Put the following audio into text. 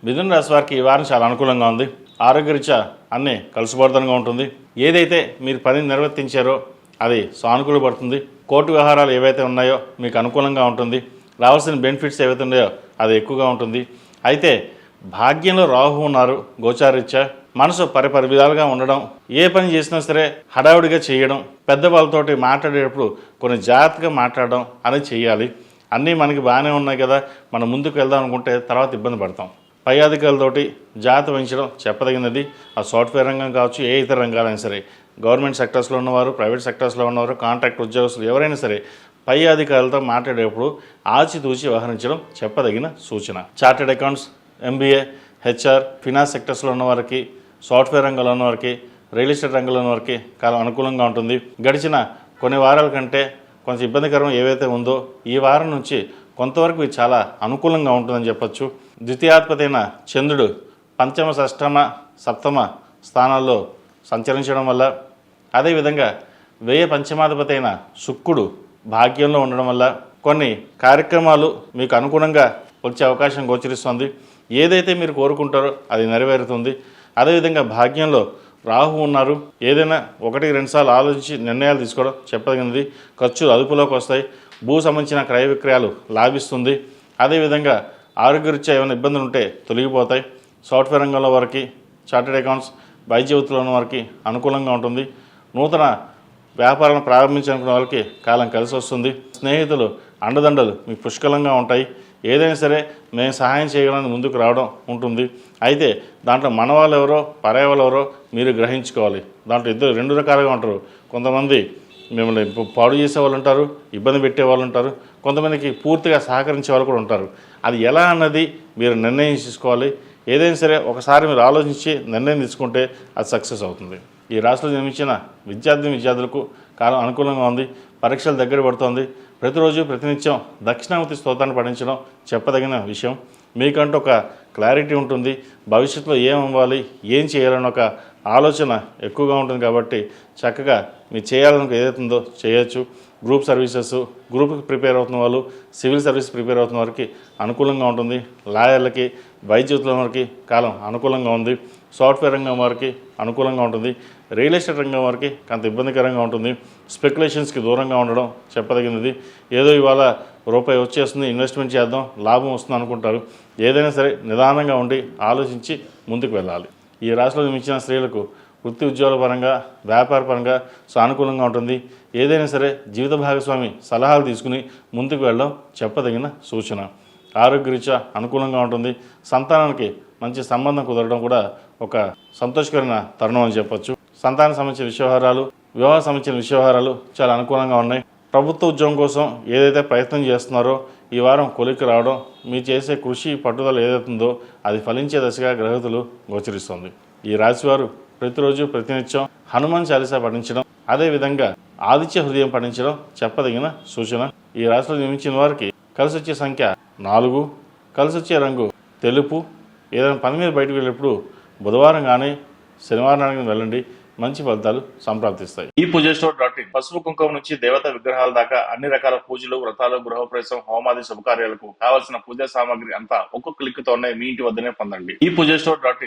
మిథున రాశి వారికి ఈ వారం చాలా అనుకూలంగా ఉంది. ఆరోగ్యరీత్యా అన్నీ కలుసుబాటుతనంగా ఉంటుంది. ఏదైతే మీరు పని నిర్వర్తించారో అది సానుకూలపడుతుంది. కోర్టు వ్యవహారాలు ఏవైతే ఉన్నాయో మీకు అనుకూలంగా ఉంటుంది. రావాల్సిన బెనిఫిట్స్ ఏవైతే ఉన్నాయో అది ఎక్కువగా ఉంటుంది. అయితే భాగ్యంలో రాహు ఉన్నారు గోచారీత్యా. మనసు పరిపరి విధాలుగా ఉండడం, ఏ పని చేసినా సరే హడావుడిగా చేయడం, పెద్దవాళ్ళతోటి మాట్లాడేటప్పుడు కొన్ని జాగ్రత్తగా మాట్లాడడం అనేది చేయాలి. అన్నీ మనకి బాగానే ఉన్నాయి కదా, మనం ముందుకు వెళ్దాం అనుకుంటే తర్వాత ఇబ్బంది పడతాం. పై అధికారులతోటి జాగ్రత్త వహించడం చెప్పదగినది. ఆ సాఫ్ట్వేర్ రంగం కావచ్చు, ఏ ఇతర రంగాలైనా సరే, గవర్నమెంట్ సెక్టర్స్లో ఉన్నవారు, ప్రైవేట్ సెక్టర్స్లో ఉన్నవారు, కాంట్రాక్ట్ ఉద్యోగస్తులు ఎవరైనా సరే పై అధికారులతో మాట్లాడేటప్పుడు ఆచితూచి వ్యవహరించడం చెప్పదగిన సూచన. Chartered accounts, MBA, HR, finance సెక్టర్స్లో ఉన్నవారికి, సాఫ్ట్వేర్ రంగంలో ఉన్నవారికి, రియల్ ఎస్టేట్ రంగంలో ఉన్నవారికి కాలం అనుకూలంగా ఉంటుంది. గడిచిన కొన్ని వారాల కంటే కొంచెం ఇబ్బందికరం ఏవైతే ఉందో ఈ వారం నుంచి కొంతవరకు ఇది చాలా అనుకూలంగా ఉంటుందని చెప్పచ్చు. ద్వితీయాధిపతి అయిన చంద్రుడు పంచమ, షష్టమ, సప్తమ స్థానాల్లో సంచరించడం వల్ల, అదేవిధంగా వ్యయ పంచమాధిపతి అయిన శుక్రుడు భాగ్యంలో ఉండడం వల్ల కొన్ని కార్యక్రమాలు మీకు అనుగుణంగా వచ్చే అవకాశం గోచరిస్తుంది. ఏదైతే మీరు కోరుకుంటారో అది నెరవేరుతుంది. అదేవిధంగా భాగ్యంలో రాహు ఉన్నారు. ఏదైనా 1-2 సార్లు ఆలోచించి నిర్ణయాలు తీసుకోవడం చెప్పదగినది. ఖర్చులు అదుపులోకి వస్తాయి. భూ సంబంధించిన క్రయ విక్రయాలు లాభిస్తుంది. అదేవిధంగా ఆరోగ్యరీత్యా ఏమైనా ఇబ్బందులు ఉంటే తొలగిపోతాయి. సాఫ్ట్వేర్ రంగంలో వారికి, చార్టెడ్ అకౌంట్స్, వైద్య వృత్తిలో ఉన్న వారికి అనుకూలంగా ఉంటుంది. నూతన వ్యాపారాలను ప్రారంభించాలనుకున్న వాళ్ళకి కాలం కలిసి వస్తుంది. స్నేహితులు అండదండలు మీకు పుష్కలంగా ఉంటాయి. ఏదైనా సరే మేము సహాయం చేయగలని ముందుకు రావడం ఉంటుంది. అయితే దాంట్లో మన వాళ్ళు ఎవరో, పరాయి వాళ్ళు ఎవరో మీరు గ్రహించుకోవాలి. దాంట్లో రెండు రకాలుగా ఉంటారు. కొంతమంది మిమ్మల్ని పాడు చేసే వాళ్ళు ఉంటారు, ఇబ్బంది పెట్టే వాళ్ళు ఉంటారు. కొంతమందికి పూర్తిగా సహకరించే వాళ్ళు కూడా ఉంటారు. అది ఎలా అన్నది మీరు నిర్ణయం తీసుకోవాలి. ఏదైనా సరే ఒకసారి మీరు ఆలోచించి నిర్ణయం తీసుకుంటే అది సక్సెస్ అవుతుంది. ఈ రాశిలో జన్మించిన విద్యార్థులకు కాలం అనుకూలంగా ఉంది. పరీక్షలు దగ్గర పడుతోంది. ప్రతిరోజు ప్రతినిత్యం దక్షిణామూర్తి స్తోత్రాన్ని పఠించడం చెప్పదగిన విషయం. మీకంటూ ఒక క్లారిటీ ఉంటుంది. భవిష్యత్తులో ఏం అవ్వాలి, ఏం చేయాలని ఒక ఆలోచన ఎక్కువగా ఉంటుంది. కాబట్టి చక్కగా మీరు చేయాలనుకో ఏదైతుందో చేయొచ్చు. గ్రూప్ సర్వీసెస్, గ్రూప్కి ప్రిపేర్ అవుతున్న వాళ్ళు, సివిల్ సర్వీస్ ప్రిపేర్ అవుతున్న వారికి అనుకూలంగా ఉంటుంది. లాయర్లకి, వైద్య వారికి కాలం అనుకూలంగా ఉంది. సాఫ్ట్వేర్ రంగం వారికి అనుకూలంగా ఉంటుంది. రియల్ ఎస్టేట్ రంగం వారికి కొంత ఇబ్బందికరంగా ఉంటుంది. స్పెక్యులేషన్స్కి దూరంగా ఉండడం చెప్పదగినది. ఏదో ఇవాళ రూపాయి వచ్చేస్తుంది, ఇన్వెస్ట్మెంట్ చేద్దాం, లాభం వస్తుంది అనుకుంటారు. ఏదైనా సరే నిదానంగా ఉండి ఆలోచించి ముందుకు వెళ్ళాలి. ఈ రాశిలో జన్మించిన స్త్రీలకు వృత్తి ఉద్యోగాల పరంగా, వ్యాపార పరంగా సానుకూలంగా ఉంటుంది. ఏదైనా సరే జీవిత భాగస్వామి సలహాలు తీసుకుని ముందుకు వెళ్ళడం చెప్పదగిన సూచన. ఆరోగ్యరీత్యా అనుకూలంగా ఉంటుంది. సంతానానికి మంచి సంబంధం కుదరడం కూడా ఒక సంతోషకరమైన తరుణం అని చెప్పొచ్చు. సంతానం సంబంధించిన విషయవహారాలు, వివాహ సంబంధించిన విషయవహారాలు చాలా అనుకూలంగా ఉన్నాయి. ప్రభుత్వ ఉద్యోగం కోసం ఏదైతే ప్రయత్నం చేస్తున్నారో ఈ వారం కొలిక్కి రావడం, మీరు చేసే కృషి పట్టుదల ఏదైతుందో అది ఫలించే దశగా గ్రహతులు గోచరిస్తుంది. ఈ రాశివారు ప్రతిరోజు ప్రతినిత్యం హనుమాన్ చాలీసా పఠించడం, అదేవిధంగా ఆదిత్య హృదయం పఠించడం చెప్పదగిన సూచన. ఈ రాశిలో జన్మించిన వారికి కలిసి వచ్చే సంఖ్య 4, కలిసి వచ్చే రంగు తెలుపు. ఏదైనా పని మీద బయటకు వెళ్ళేప్పుడు బుధవారం కానీ శనివారం కానీ వెళ్ళండి, మంచి ఫలితాలు సంప్రాప్తిస్తాయి. ఈ పూజస్టోర్.in పసుపు కుంకుమ నుంచి దేవతా విగ్రహాల దాకా అన్ని రకాల పూజలు, వ్రతాలు, గృహప్రవేశం, హోమాది శుభకార్యాలకు కావాల్సిన పూజా సామాగ్రి అంతా ఒక్కొక్క క్లిక్ తోనే మీ ఇంటి వద్దనే పొందండి. ఈ పూజస్టోర్.in